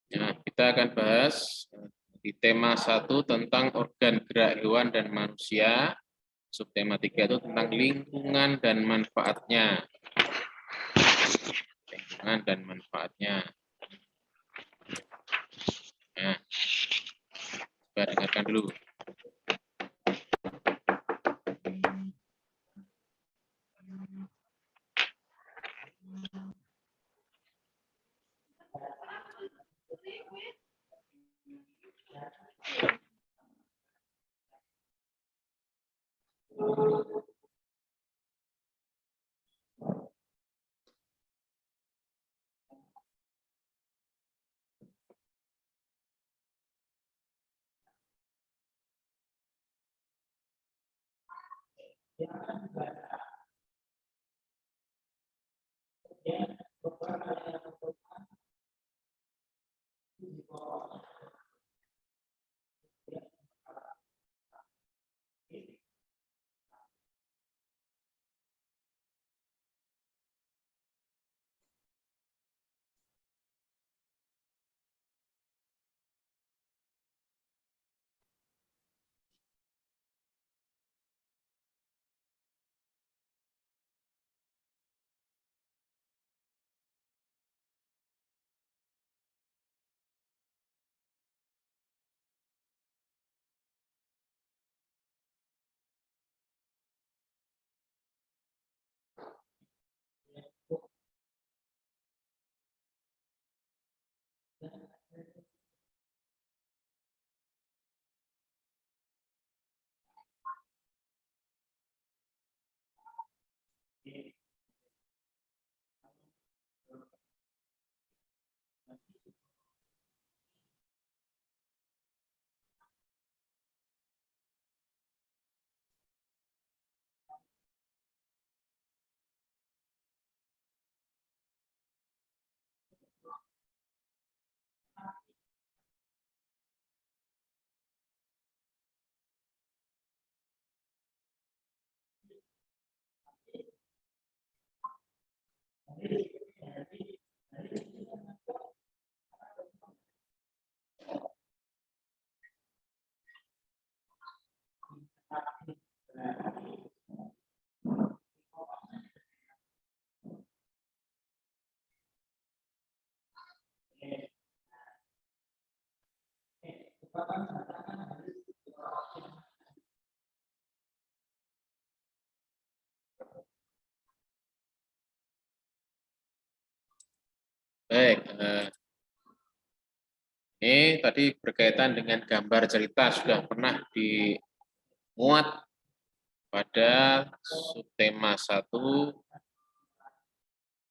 Nah, kita akan bahas di tema 1 tentang organ gerak hewan dan manusia. Subtema 3 itu tentang lingkungan dan manfaatnya. Lingkungan dan manfaatnya. Nah, coba dengarkan dulu. Baik, ini tadi berkaitan dengan gambar cerita sudah pernah dimuat pada subtema 1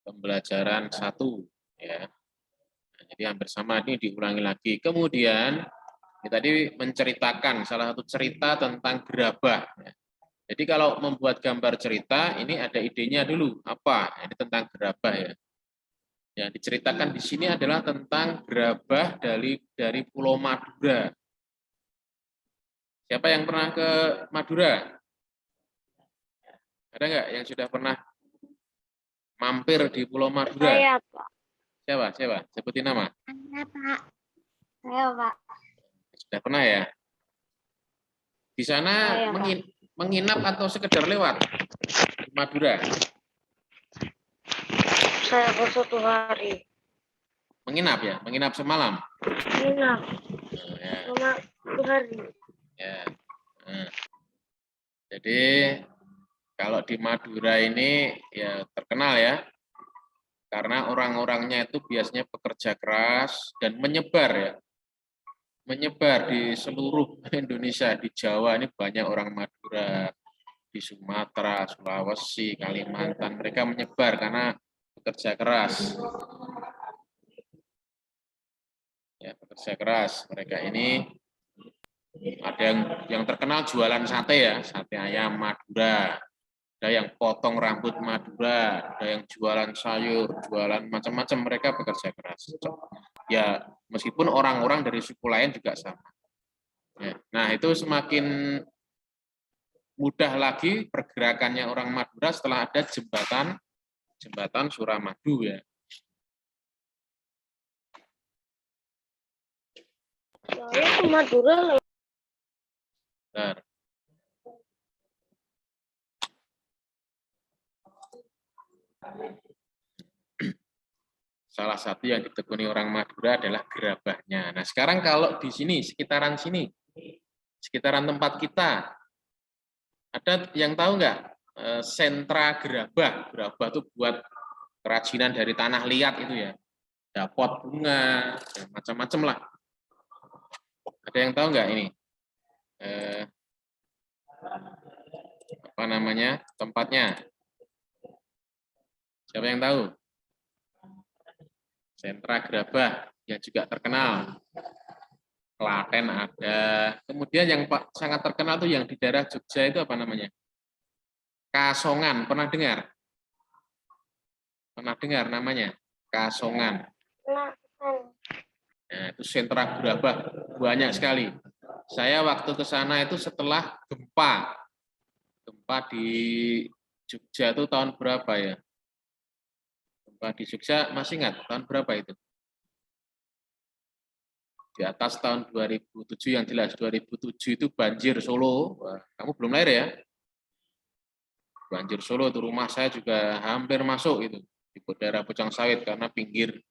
pembelajaran 1 ya. Nah, jadi hampir sama ini diulangi lagi. Kemudian ini tadi menceritakan salah satu cerita tentang gerabah. Ya. Jadi kalau membuat gambar cerita ini ada idenya dulu apa? Ini tentang gerabah ya. Yang diceritakan di sini adalah tentang gerabah dari Pulau Madura. Siapa yang pernah ke Madura? Ada nggak yang sudah pernah mampir di Pulau Madura? Saya, Pak. Siapa? Siapa? Sebutin nama. Saya, Pak. Saya, Pak. Sudah pernah ya? Di sana Saya, Pak. menginap atau sekedar lewat di Madura? Saya per 1 hari. Menginap ya? Menginap semalam? Menginap. Nah, ya. Selama 1 hari. Ya. Nah, jadi kalau di Madura ini ya terkenal ya, karena orang-orangnya itu biasanya pekerja keras dan menyebar ya, menyebar di seluruh Indonesia. Di Jawa ini banyak orang Madura, di Sumatera, Sulawesi, Kalimantan, mereka menyebar karena bekerja keras. Ya, bekerja keras. Mereka ini ada yang terkenal jualan sate ya, sate ayam Madura. Ada yang potong rambut Madura, ada yang jualan sayur, jualan macam-macam, mereka bekerja keras. Ya, meskipun orang-orang dari suku lain juga sama. Ya, nah, itu semakin mudah lagi pergerakannya orang Madura setelah ada jembatan Suramadu ya. Saya ke Madura loh. Bentar. Salah satu yang ditekuni orang Madura adalah gerabahnya. Nah, sekarang kalau di sini, sekitaran sini, sekitaran tempat kita, ada yang tahu nggak sentra gerabah? Gerabah itu buat kerajinan dari tanah liat itu ya. Ada pot bunga, macam-macam lah. Ada yang tahu nggak ini? Apa namanya tempatnya? Siapa yang tahu? Sentra gerabah yang juga terkenal. Klaten ada. Kemudian yang sangat terkenal tuh yang di daerah Jogja itu apa namanya? Kasongan. Pernah dengar? Pernah dengar namanya? Kasongan. Nah, Nah, itu sentra gerabah banyak sekali. Saya waktu ke sana itu setelah gempa. Gempa di Jogja itu tahun berapa ya? Gempa di Jogja masih ingat tahun berapa itu? Di atas tahun 2007 yang jelas 2007 itu banjir Solo. Wah, kamu belum lahir ya? Banjir Solo itu rumah saya juga hampir masuk itu di daerah Pucang Sawit karena pinggir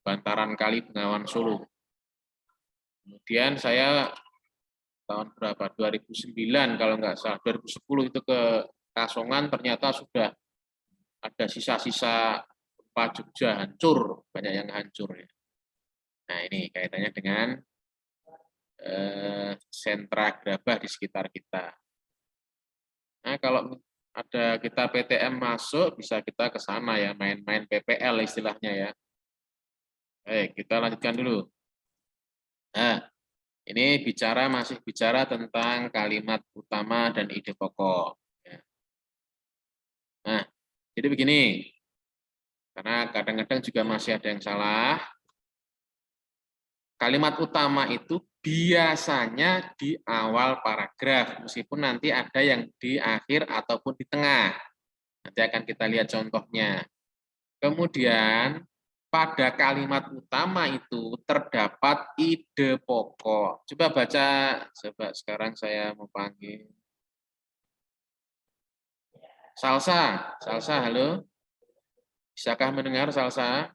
bantaran Kali Bengawan Solo. Kemudian saya tahun berapa? 2009 kalau nggak salah 2010 itu ke Kasongan ternyata sudah ada sisa-sisa gempa Jogja hancur, banyak yang hancur ya. Nah, ini kaitannya dengan sentra gerabah di sekitar kita. Nah, kalau ada kita PTM masuk, bisa kita ke sana ya, main-main PPL istilahnya ya. Baik, kita lanjutkan dulu. Nah, ini masih bicara tentang kalimat utama dan ide pokok. Ya. Nah, jadi begini, karena kadang-kadang juga masih ada yang salah. Kalimat utama itu biasanya di awal paragraf, meskipun nanti ada yang di akhir ataupun di tengah. Nanti akan kita lihat contohnya. Kemudian, pada kalimat utama itu terdapat ide pokok. Coba baca, coba sekarang saya mau panggil. Salsa, Salsa, halo. Bisakah mendengar Salsa?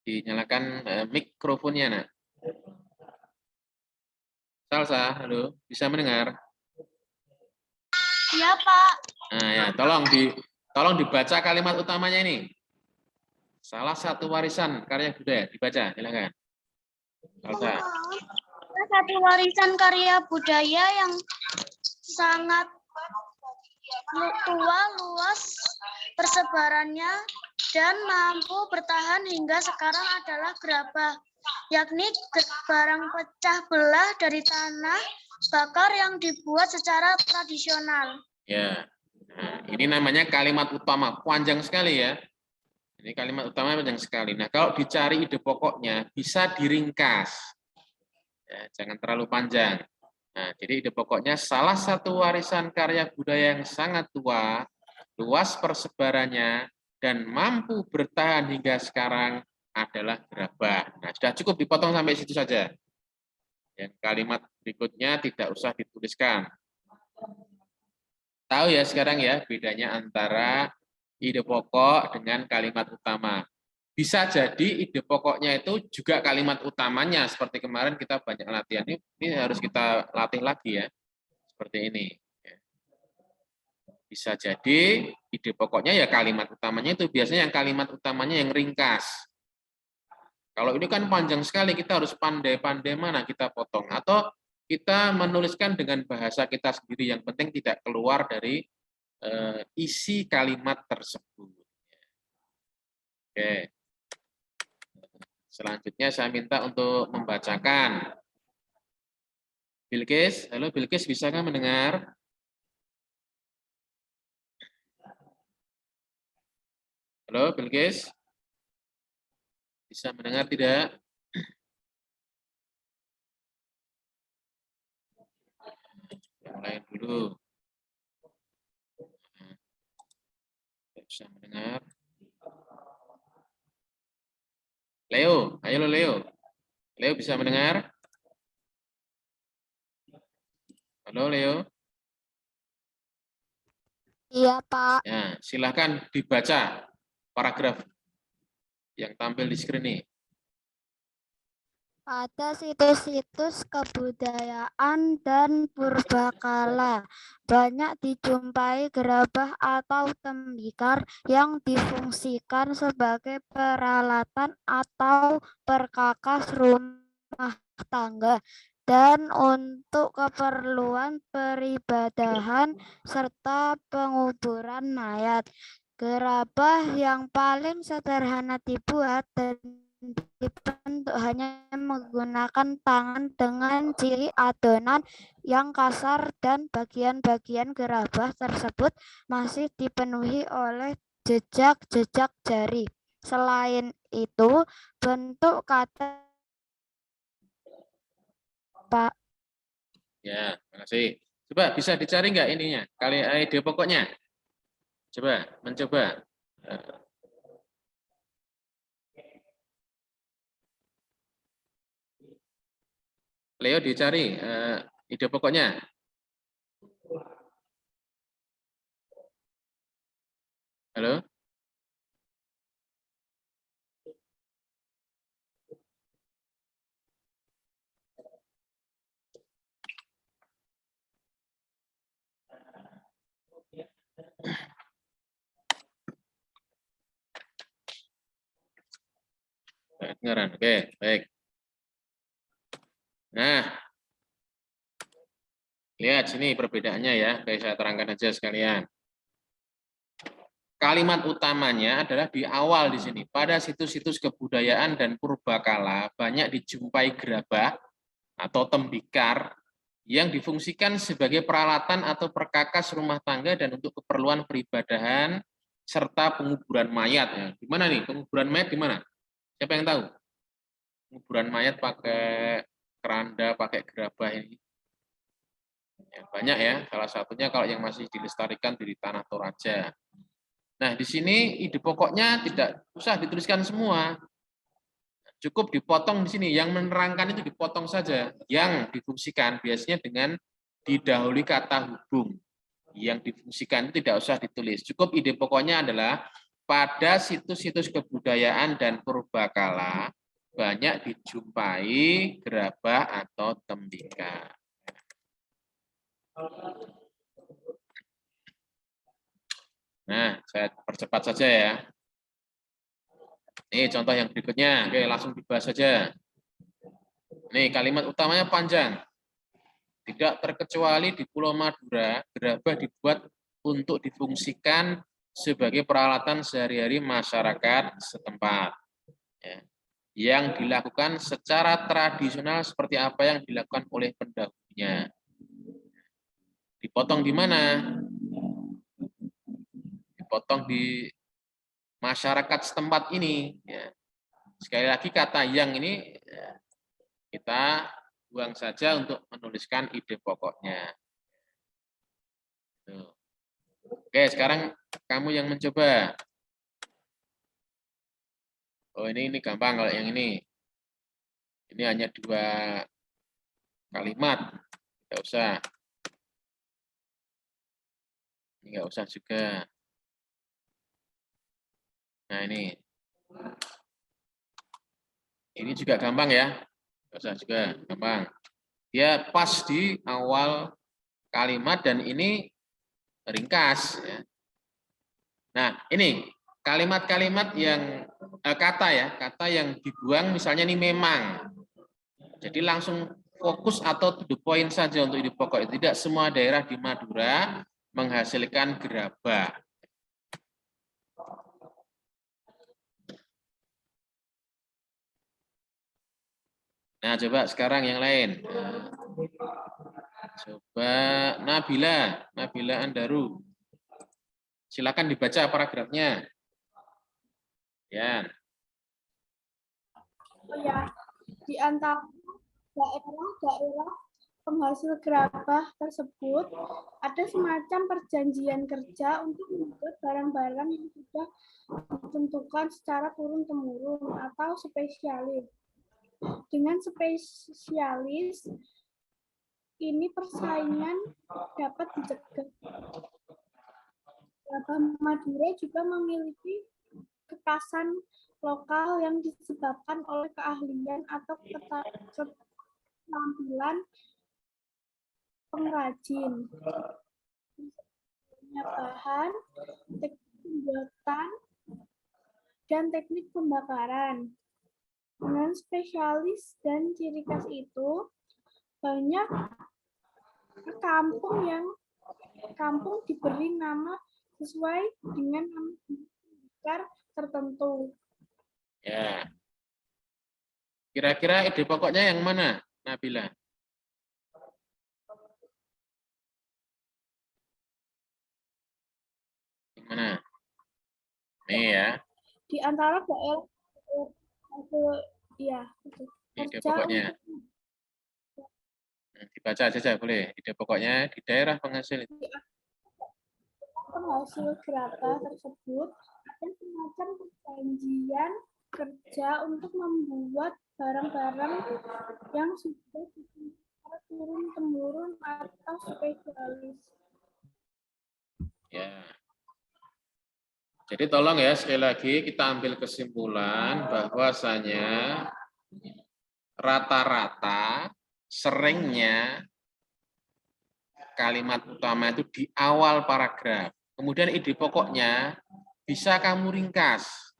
Dinyalakan mikrofonnya, nak. Salsa, halo. Bisa mendengar? iya Pak. Nah, ya, tolong dibaca kalimat utamanya ini. Salah satu warisan karya budaya, dibaca, silakan. Salsa. Salah satu warisan karya budaya yang sangat tua, luas persebarannya, dan mampu bertahan hingga sekarang adalah gerabah, yakni barang pecah belah dari tanah bakar yang dibuat secara tradisional. Ya, nah, ini namanya kalimat utama, panjang sekali ya. Ini kalimat utama panjang sekali. Nah, kalau dicari ide pokoknya, bisa diringkas. Ya, jangan terlalu panjang. Nah, jadi ide pokoknya salah satu warisan karya budaya yang sangat tua, luas persebarannya, dan mampu bertahan hingga sekarang adalah gerabah. Nah, sudah cukup dipotong sampai situ saja. Yang kalimat berikutnya tidak usah dituliskan. Tahu ya sekarang ya bedanya antara ide pokok dengan kalimat utama. Bisa jadi ide pokoknya itu juga kalimat utamanya, seperti kemarin kita banyak latihan. Ini harus kita latih lagi ya, seperti ini. Bisa jadi ide pokoknya ya kalimat utamanya itu biasanya yang kalimat utamanya yang ringkas. Kalau ini kan panjang sekali, kita harus pandai-pandai mana kita potong. Atau kita menuliskan dengan bahasa kita sendiri, yang penting tidak keluar dari isi kalimat tersebut. Oke. Selanjutnya saya minta untuk membacakan. Bilqis, halo Bilqis, bisakah mendengar? Halo Bilqis, bisa mendengar tidak? Yang lain dulu. Tidak bisa mendengar. Leo, ayo lo Leo. Leo bisa mendengar? Halo Leo. Iya, Pak. Ya, silahkan dibaca paragraf yang tampil di screen ini. Pada situs-situs kebudayaan dan purbakala banyak dijumpai gerabah atau tembikar yang difungsikan sebagai peralatan atau perkakas rumah tangga dan untuk keperluan peribadahan serta penguburan mayat. Gerabah yang paling sederhana dibuat dan dibentuk hanya menggunakan tangan dengan ciri adonan yang kasar dan bagian-bagian gerabah tersebut masih dipenuhi oleh jejak-jejak jari. Selain itu, bentuk kata Pak. Ya, makasih. Coba bisa dicari nggak ininya? Kali ide pokoknya. Coba mencoba. Leo dicari ide pokoknya. Halo? Kedengaran. Oke, baik. Nah, lihat sini perbedaannya ya. Oke, saya terangkan aja sekalian. Kalimat utamanya adalah di awal di sini. Pada situs-situs kebudayaan dan purbakala banyak dijumpai gerabah atau tembikar yang difungsikan sebagai peralatan atau perkakas rumah tangga dan untuk keperluan peribadahan serta penguburan mayat. Ya. Di mana nih penguburan mayat di mana? Siapa yang tahu? Penguburan mayat pakai keranda, pakai gerabah ini. Ya, banyak ya. Salah satunya kalau yang masih dilestarikan di Tanah Toraja. Nah, di sini ide pokoknya tidak usah dituliskan semua. Cukup dipotong di sini. Yang menerangkan itu dipotong saja. Yang difungsikan biasanya dengan didahului kata hubung. Yang difungsikan itu tidak usah ditulis. Cukup ide pokoknya adalah pada situs-situs kebudayaan dan purbakala banyak dijumpai gerabah atau tembikar. Nah, saya percepat saja ya. Ini contoh yang berikutnya. Oke, langsung dibahas saja. Nih, kalimat utamanya panjang. Tidak terkecuali di Pulau Madura, gerabah dibuat untuk difungsikan sebagai peralatan sehari-hari masyarakat setempat. Ya. Yang dilakukan secara tradisional seperti apa yang dilakukan oleh pendahulunya. Dipotong di mana? Dipotong di masyarakat setempat ini. Ya. Sekali lagi kata yang ini kita buang saja untuk menuliskan ide pokoknya. Oke, sekarang kamu yang mencoba. Oh, ini gampang kalau yang ini. Ini hanya 2 kalimat. Tidak usah. Ini nggak usah juga. Nah, ini. Ini juga gampang ya. Nggak usah juga, gampang. Dia pas di awal kalimat dan ini ringkas. Ya. Nah, ini kalimat-kalimat yang kata yang dibuang misalnya ini memang. Jadi langsung fokus atau to the point saja untuk ide pokok. Tidak semua daerah di Madura menghasilkan gerabah. Nah, coba sekarang yang lain. Coba Nabila Andaru. Silakan dibaca paragrafnya. Ya. Ya, di antara daerah-daerah penghasil gerabah tersebut ada semacam perjanjian kerja untuk membuat barang-barang yang sudah ditentukan secara turun-temurun atau atau spesialis. Dengan spesialis, ini persaingan dapat dicegah. Gabah Madura juga memiliki kekhasan lokal yang disebabkan oleh keahlian atau keterampilan pengrajin. Bahan, teknik pembuatan, dan teknik pembakaran. Dengan spesialis dan ciri khas itu, banyak kampung diberi nama sesuai dengan nama tertentu. Ya. Kira-kira ide pokoknya yang mana, Nabila? Yang mana? Nih ya. Di antara daerah ya, Ide pokoknya. Dibaca saja boleh. Ide pokoknya di daerah penghasil itu. Penghasil gerabah tersebut ada semacam perjanjian kerja untuk membuat barang-barang yang sudah turun-temurun atau spesialis. Ya. Jadi tolong ya, sekali lagi kita ambil kesimpulan bahwasanya rata-rata seringnya kalimat utama itu di awal paragraf. Kemudian ide pokoknya bisa kamu ringkas.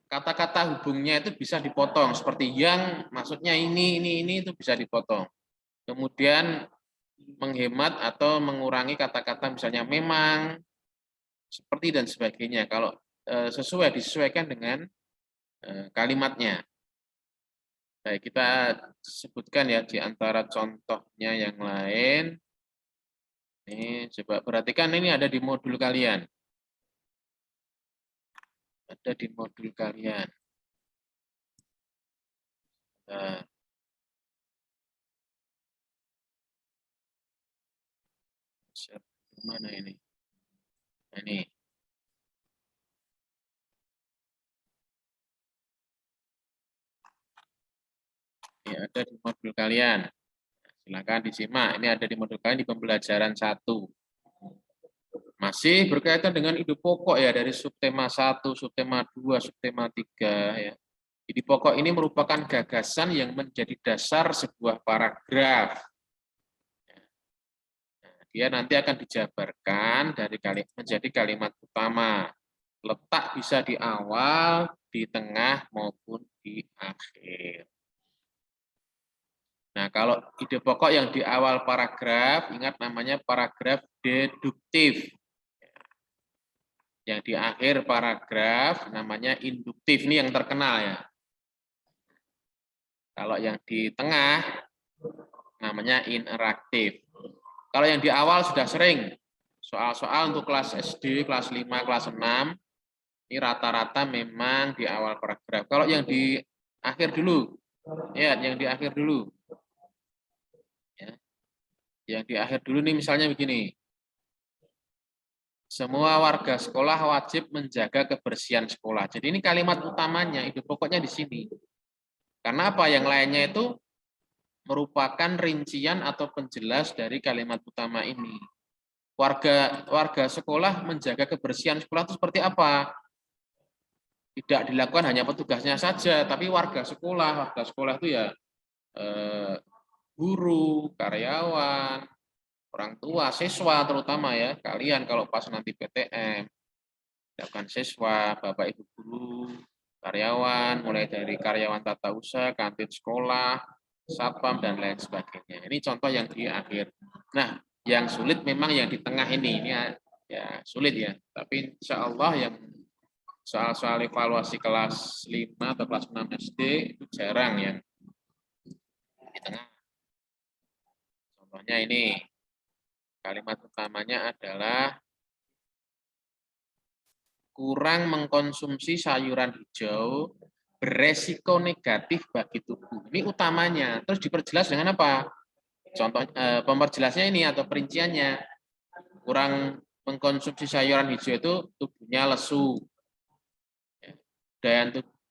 Kata-kata hubungnya itu bisa dipotong. Seperti yang, maksudnya ini itu bisa dipotong. Kemudian menghemat atau mengurangi kata-kata misalnya memang, seperti dan sebagainya. Kalau disesuaikan dengan kalimatnya. Baik, kita sebutkan ya di antara contohnya yang lain. Ini coba perhatikan, ini ada di modul kalian. Ada di modul kalian. Nah, mana ini? Nah, ini. Ini ada di modul kalian. Silakan disimak. Ini ada di modul kalian di pembelajaran 1. Masih berkaitan dengan ide pokok ya, dari subtema 1, subtema 2, subtema 3 ya. Ide pokok ini merupakan gagasan yang menjadi dasar sebuah paragraf. Dia nanti akan dijabarkan dari menjadi kalimat utama. Letak bisa di awal, di tengah maupun di akhir. Nah, kalau ide pokok yang di awal paragraf, ingat namanya paragraf deduktif. Yang di akhir paragraf namanya induktif. Ini yang terkenal ya. Kalau yang di tengah namanya interaktif. Kalau yang di awal sudah sering. Soal-soal untuk kelas SD, kelas 5, kelas 6, ini rata-rata memang di awal paragraf. Kalau yang di akhir dulu, ya, yang di akhir dulu. Ya. Yang di akhir dulu nih misalnya begini. Semua warga sekolah wajib menjaga kebersihan sekolah. Jadi ini kalimat utamanya, ide pokoknya di sini. Karena apa? Yang lainnya itu merupakan rincian atau penjelas dari kalimat utama ini. Warga sekolah menjaga kebersihan sekolah itu seperti apa? Tidak dilakukan hanya petugasnya saja, tapi warga sekolah itu ya guru, karyawan, orang tua, siswa terutama ya. Kalian kalau pas nanti PTM, siapkan siswa, Bapak Ibu guru, karyawan, mulai dari karyawan tata usaha, kantin sekolah, satpam dan lain sebagainya. Ini contoh yang di akhir. Nah, yang sulit memang yang di tengah ini ya sulit ya. Tapi insya Allah yang soal-soal evaluasi kelas 5 atau kelas 6 SD itu jarang yang di tengah. Contohnya ini, kalimat utamanya adalah kurang mengkonsumsi sayuran hijau beresiko negatif bagi tubuh. Ini utamanya. Terus diperjelas dengan apa? Contoh pemperjelasnya ini atau perinciannya. Kurang mengkonsumsi sayuran hijau itu tubuhnya lesu.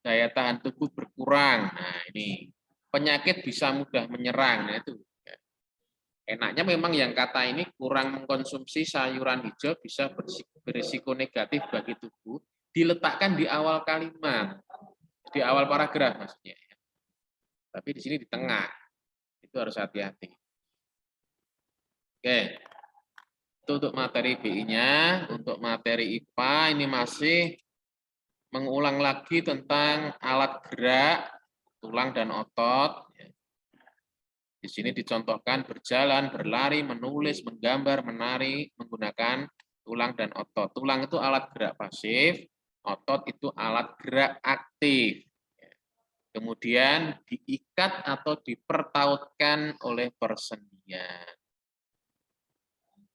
daya tahan tubuh berkurang. Nah, ini penyakit bisa mudah menyerang. Nah, itu enaknya memang yang kata ini kurang mengkonsumsi sayuran hijau bisa berisiko negatif bagi tubuh, diletakkan di awal kalimat, di awal paragraf maksudnya. Tapi di sini di tengah, itu harus hati-hati. Oke, itu untuk materi BI-nya. Untuk materi IPA ini masih mengulang lagi tentang alat gerak, tulang dan otot. Di sini dicontohkan berjalan, berlari, menulis, menggambar, menari, menggunakan tulang dan otot. Tulang itu alat gerak pasif, otot itu alat gerak aktif. Kemudian diikat atau dipertautkan oleh persendian.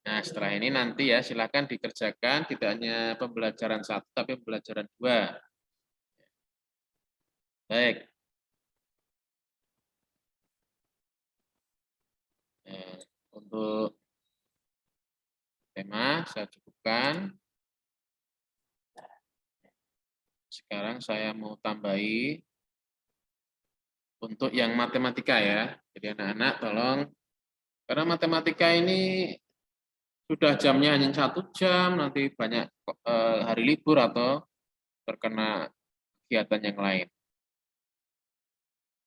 Nah, setelah ini nanti ya silakan dikerjakan tidak hanya pembelajaran 1 tapi pembelajaran 2. Baik. Untuk tema saya cukupkan. Sekarang saya mau tambahi untuk yang matematika ya. Jadi anak-anak tolong, karena matematika ini sudah jamnya hanya 1 jam, nanti banyak hari libur atau terkena kegiatan yang lain.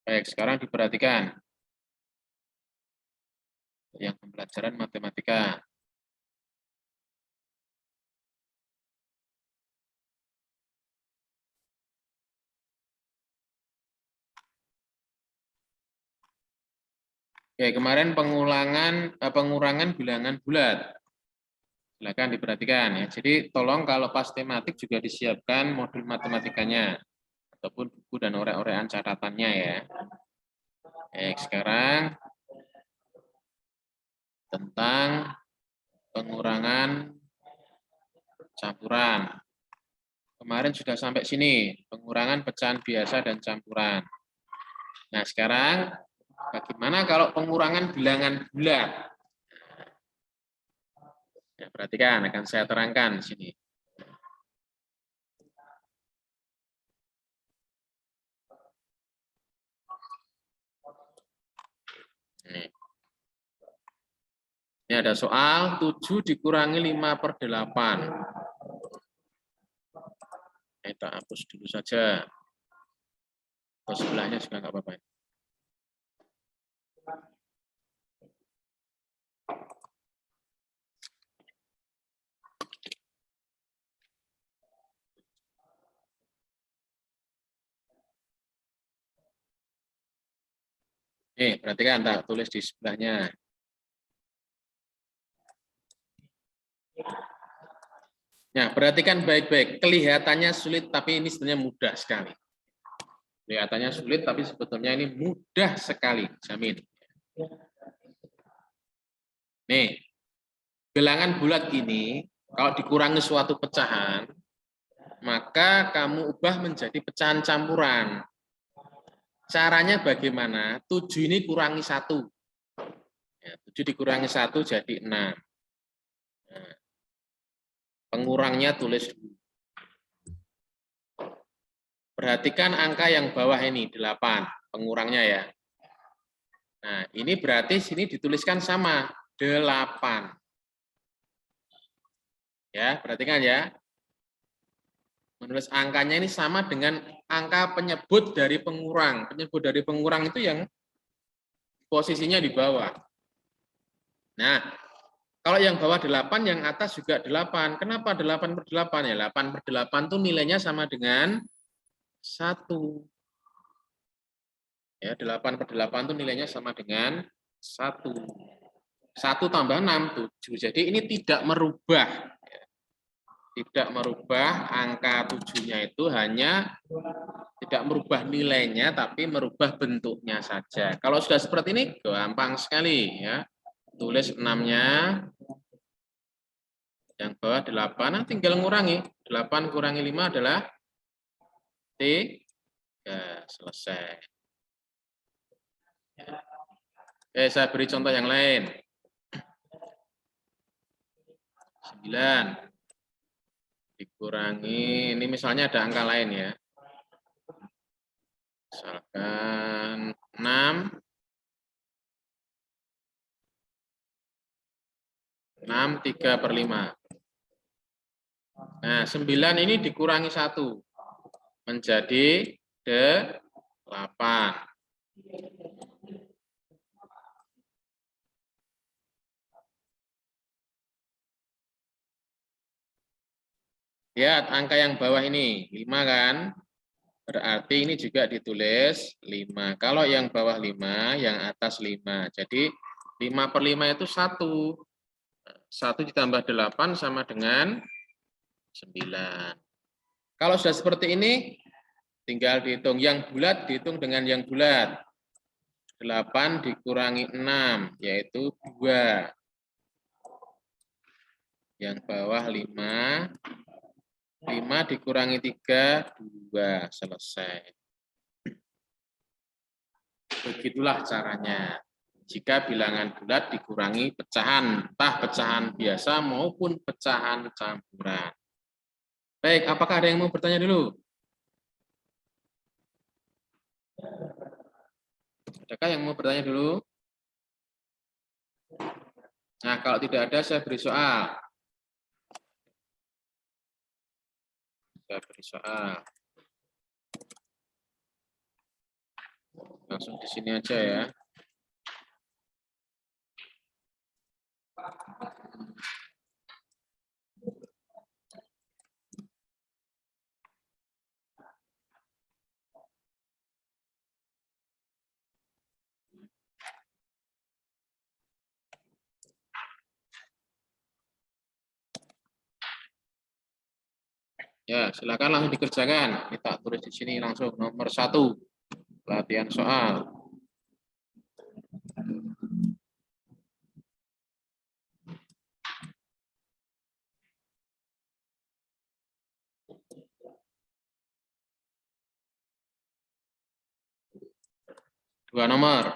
Baik, sekarang diperhatikan yang pembelajaran matematika. Oke, kemarin pengurangan bilangan bulat. Silakan diperhatikan ya. Jadi tolong kalau pas tematik juga disiapkan modul matematikanya ataupun buku dan orek-orekan catatannya ya. Baik, sekarang tentang pengurangan campuran. Kemarin sudah sampai sini, pengurangan pecahan biasa dan campuran. Nah, sekarang bagaimana kalau pengurangan bilangan bulat? Ya, perhatikan, akan saya terangkan di sini. Ini ada soal 7 dikurangi 5/8. Kita hapus dulu saja. Atau sebelahnya juga nggak apa-apa. Nih, perhatikan, tak tulis di sebelahnya. Nah, perhatikan baik-baik. Kelihatannya sulit, tapi ini sebenarnya mudah sekali. Kelihatannya sulit, tapi sebetulnya ini mudah sekali, jamin. Nih, bilangan bulat ini, kalau dikurangi suatu pecahan, maka kamu ubah menjadi pecahan campuran. Caranya bagaimana? 7 ini kurangi 1. Ya, 7 dikurangi 1 jadi 6. Nah, pengurangnya tulis dulu. Perhatikan angka yang bawah ini, 8. Pengurangnya ya. Nah, ini berarti sini dituliskan sama, 8. Ya, perhatikan ya. Menulis angkanya ini sama dengan angka penyebut dari pengurang. Penyebut dari pengurang itu yang posisinya di bawah. Nah, kalau yang bawah 8, yang atas juga 8. Kenapa 8/8? Ya, 8/8 itu nilainya sama dengan 1. Ya, 8/8 itu nilainya sama dengan 1. 1 tambah 6, 7. Jadi ini tidak merubah. Tidak merubah angka 7-nya itu, hanya tidak merubah nilainya, tapi merubah bentuknya saja. Kalau sudah seperti ini, gampang sekali. Ya. Tulis 6-nya, yang bawah 8, nah tinggal ngurangi. 8 kurangi 5 adalah 3, selesai. Saya beri contoh yang lain. 9 dikurangi, ini misalnya ada angka lain ya. Misalkan 6. 6 3/5. Nah, 9 ini dikurangi 1 menjadi 8. Lihat angka yang bawah ini 5 kan? Berarti ini juga ditulis 5. Kalau yang bawah 5, yang atas 5. Jadi 5/5 itu 1. 1 ditambah 8 sama dengan 9. Kalau sudah seperti ini, tinggal dihitung. Yang bulat dihitung dengan yang bulat. 8 dikurangi 6, yaitu 2. Yang bawah 5. 5 dikurangi 3, 2. Selesai. Begitulah caranya. Jika bilangan bulat dikurangi pecahan, entah pecahan biasa maupun pecahan campuran. Baik, apakah ada yang mau bertanya dulu? Adakah yang mau bertanya dulu? Nah, kalau tidak ada, saya beri soal. Saya beri soal. Langsung di sini aja ya. Ya, silakan langsung dikerjakan. Kita tulis di sini langsung nomor 1. Latihan soal. Dua nomor.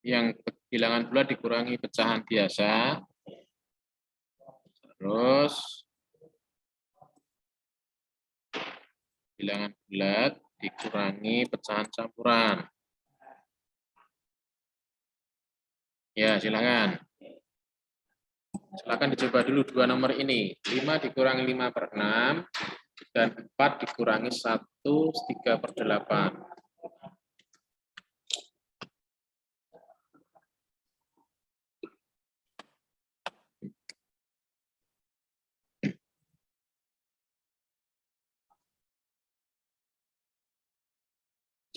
Yang bilangan bulat dikurangi pecahan biasa. Terus bilangan bulat dikurangi pecahan campuran. Ya, silakan. Silakan dicoba dulu 2 nomor ini. 5 dikurangi 5/6 dan 4 dikurangi 1 3/8.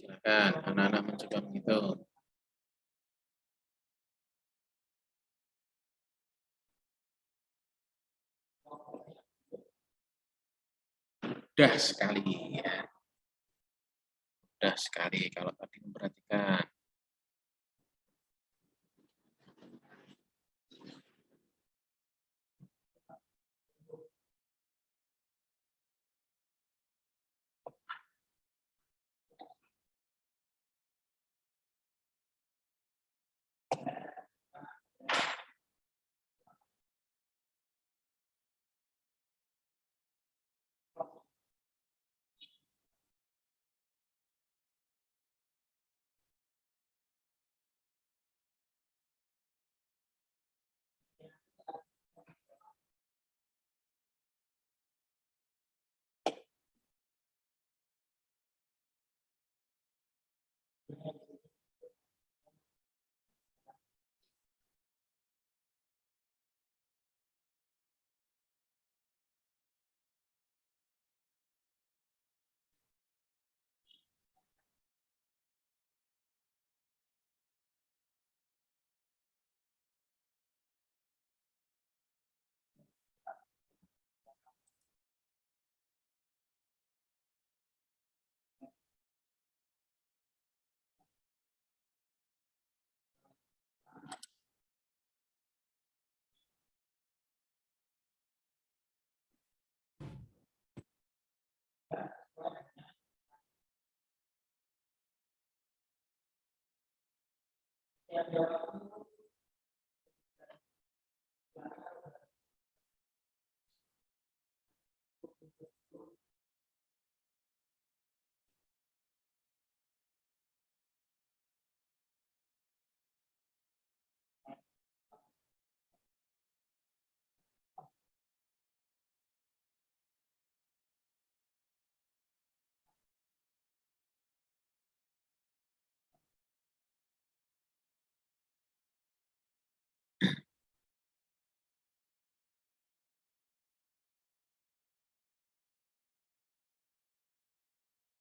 Silakan anak-anak mencoba menghitung. Mudah sekali ya. Mudah sekali kalau tadi memperhatikan.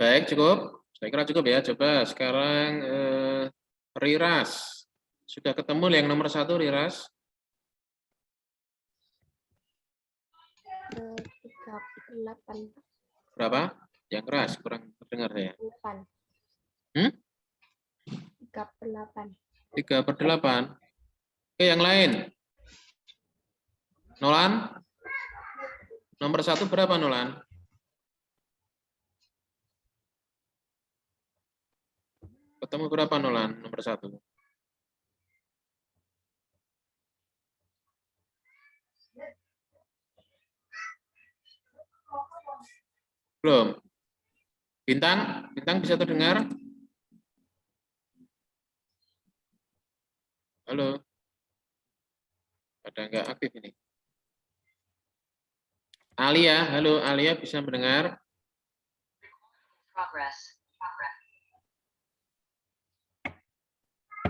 Baik, cukup. Saya kira cukup ya. Coba sekarang Riras. Sudah ketemu yang nomor 1, Riras? 38. Berapa? Yang keras, kurang terdengar saya. 8. 38. 3/8. Oke, yang lain. Nolan? Nomor 1 berapa, Nolan? Ketemu berapa, Nolan? Nomor 1. Belum. Bintang? Bintang bisa terdengar? Halo? Ada nggak aktif ini? Alia, halo Alia, bisa mendengar?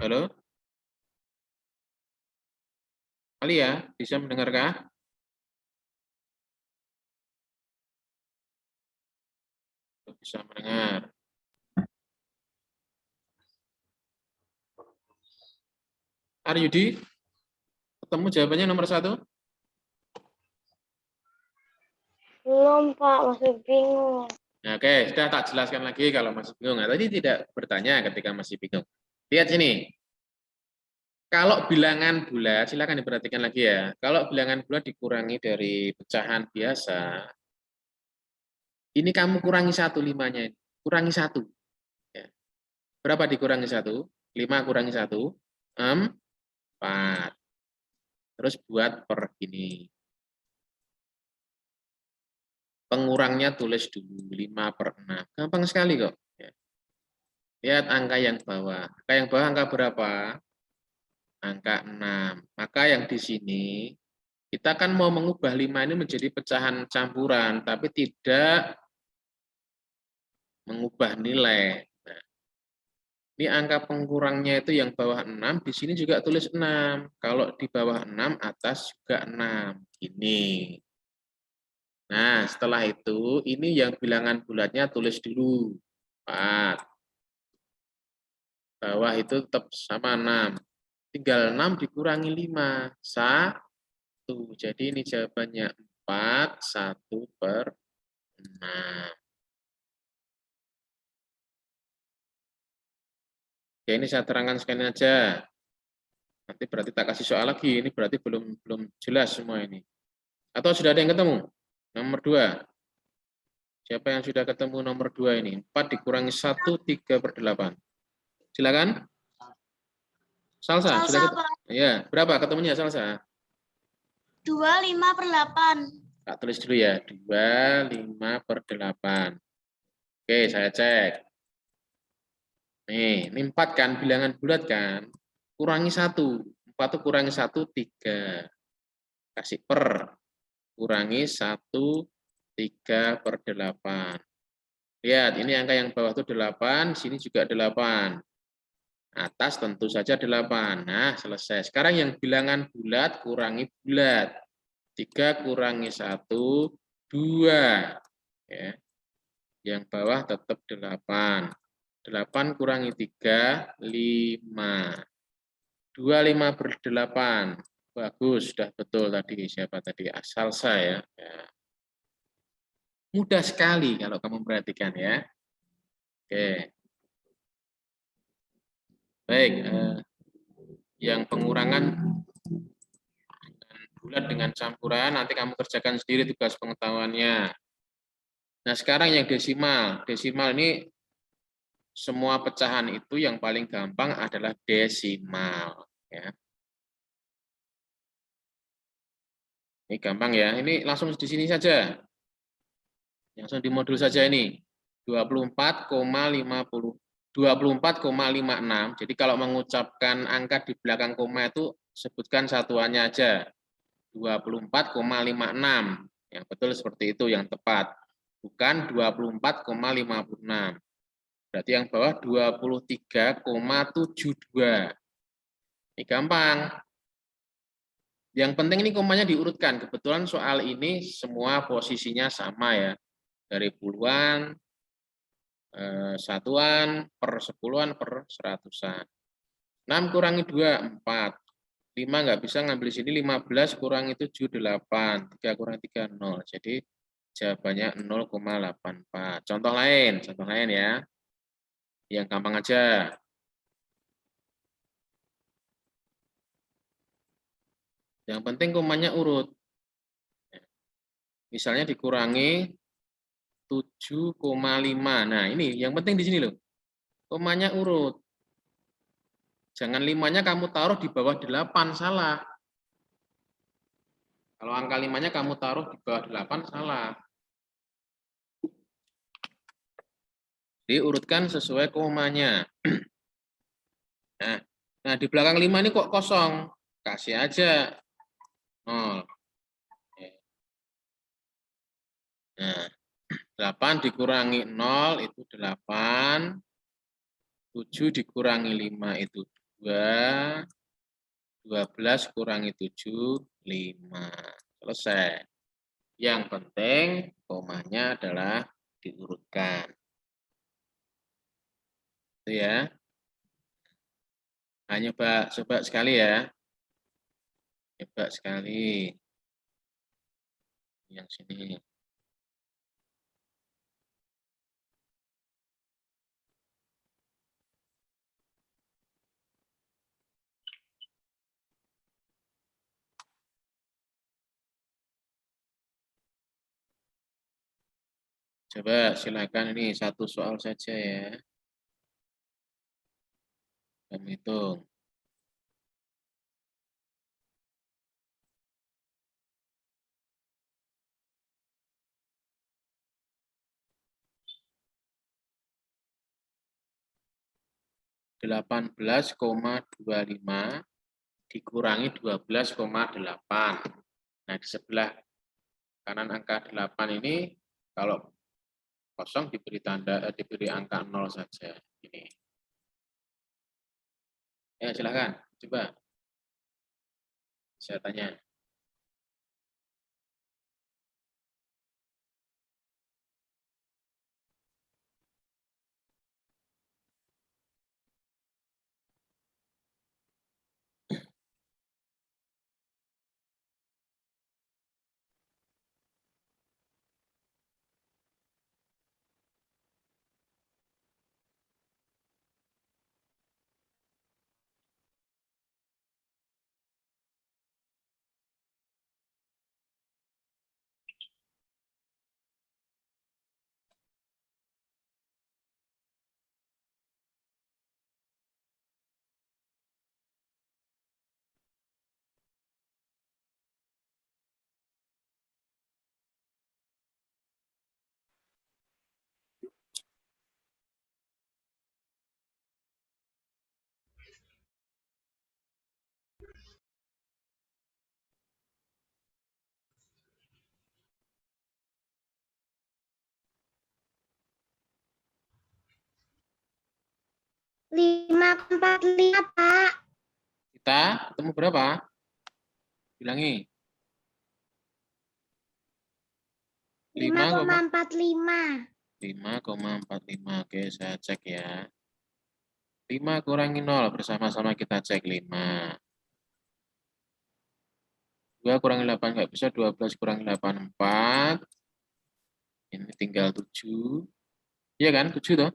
Halo? Alia, bisa mendengarkah? Bisa mendengar. Aryudi, ketemu jawabannya nomor 1? Belum, Pak, masih bingung. Nah, oke, sudah tak jelaskan lagi kalau masih bingung. Nah, tadi tidak bertanya ketika masih bingung. Lihat sini. Kalau bilangan bulat, silakan diperhatikan lagi ya. Kalau bilangan bulat dikurangi dari pecahan biasa, ini kamu kurangi 1 limanya. Kurangi 1. Ya. Berapa dikurangi 1? 5 kurangi 1, 4. Terus buat per ini. Pengurangnya tulis dulu 5/6. Gampang sekali kok. Ya. Lihat angka yang bawah. Angka yang bawah angka berapa? Angka 6. Maka yang di sini kita kan mau mengubah 5 ini menjadi pecahan campuran, tapi tidak mengubah nilai. Nah, ini angka pengkurangnya itu yang bawah 6, di sini juga tulis 6. Kalau di bawah 6, atas juga 6. Ini. Nah, setelah itu, ini yang bilangan bulatnya tulis dulu. 4. Bawah itu tetap sama 6. Tinggal 6 dikurangi 5. 1. Jadi ini jawabannya 4, 1/6. Oke, ini saya terangkan sekali aja. Nanti berarti tak kasih soal lagi. Ini berarti belum jelas semua ini. Atau sudah ada yang ketemu? Nomor 2. Siapa yang sudah ketemu nomor 2 ini? 4 dikurangi 1, 3/8. Silakan. Salsa, sudah ketemu? Ya, berapa ketemunya Salsa? 2, 5/8. Tak tulis dulu ya. 2, 5/8. Oke, saya cek. Nih, ini 4 kan, bilangan bulat kan. Kurangi 1. 4 itu kurangi 1, 3. Kasih per. Kurangi 1, 3/8. Lihat, ini angka yang bawah itu 8, sini juga 8. Atas tentu saja 8. Nah, selesai. Sekarang yang bilangan bulat, kurangi bulat. 3 kurangi 1, 2. Ya. Yang bawah tetap 8. 8 kurangi 3, 5. 2, 5/8. Bagus, sudah betul tadi. Siapa tadi? Asal saya. Ya. Mudah sekali kalau kamu perhatikan ya. Oke. Baik. Yang pengurangan bulat dengan campuran, nanti kamu kerjakan sendiri tugas pengetahuannya. Nah, sekarang yang desimal. Desimal ini semua pecahan itu yang paling gampang adalah desimal. Ya. Ini gampang ya. Ini langsung di sini saja. Langsung di modul saja ini. 24,50. 24,56. Jadi kalau mengucapkan angka di belakang koma itu sebutkan satuannya aja. 24,56. Yang betul seperti itu yang tepat. Bukan 24,56. Berarti yang bawah 23,72. Ini gampang. Yang penting ini komanya diurutkan. Kebetulan soal ini semua posisinya sama ya. Dari puluhan satuan, per sepuluhan, per seratusan. 6 kurangi 2, 4. 5 nggak bisa ngambil sini, 15 kurangi 7, 8. 3 kurangi 3, 0. Jadi jawabannya 0,84. Contoh lain ya. Yang gampang aja. Yang penting komanya urut. Misalnya dikurangi 7,5. Nah, ini yang penting di sini loh. Komanya urut. Jangan 5-nya kamu taruh di bawah 8, salah. Kalau angka 5-nya kamu taruh di bawah 8, salah. Diurutkan sesuai komanya. Nah, di belakang 5 ini kok kosong. Kasih aja 0. Nah, 8 dikurangi 0 itu 8. 7 dikurangi 5 itu 2. 12 kurangi 7, 5. Selesai. Yang penting komanya adalah diurutkan. Itu ya. Nah, coba sekali ya. Coba sekali. Yang sini. Coba silakan ini satu soal saja ya. Kami hitung. (18,25) dikurangi 12,8. Nah, di sebelah kanan angka 8 ini kalau kosong diberi diberi angka 0 saja. Ini. Ya, silakan. Coba. Saya tanya. Lima empat lima, Pak. Kita ketemu berapa? Bilangi. 5,45. 5,45. Oke, saya cek ya. 5 kurangi 0. Bersama-sama kita cek 5. 2 kurangi 8 nggak bisa. 12 kurangi 8, 4. Ini tinggal 7. Iya kan? 7 toh?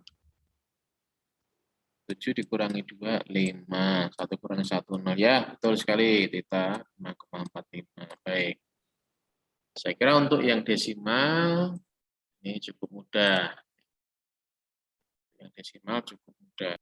7 dikurangi 2, 5. 1 kurangi 1, 0. Ya, betul sekali. Tita 5,45. Baik. Saya kira untuk yang desimal, ini cukup mudah. Yang desimal cukup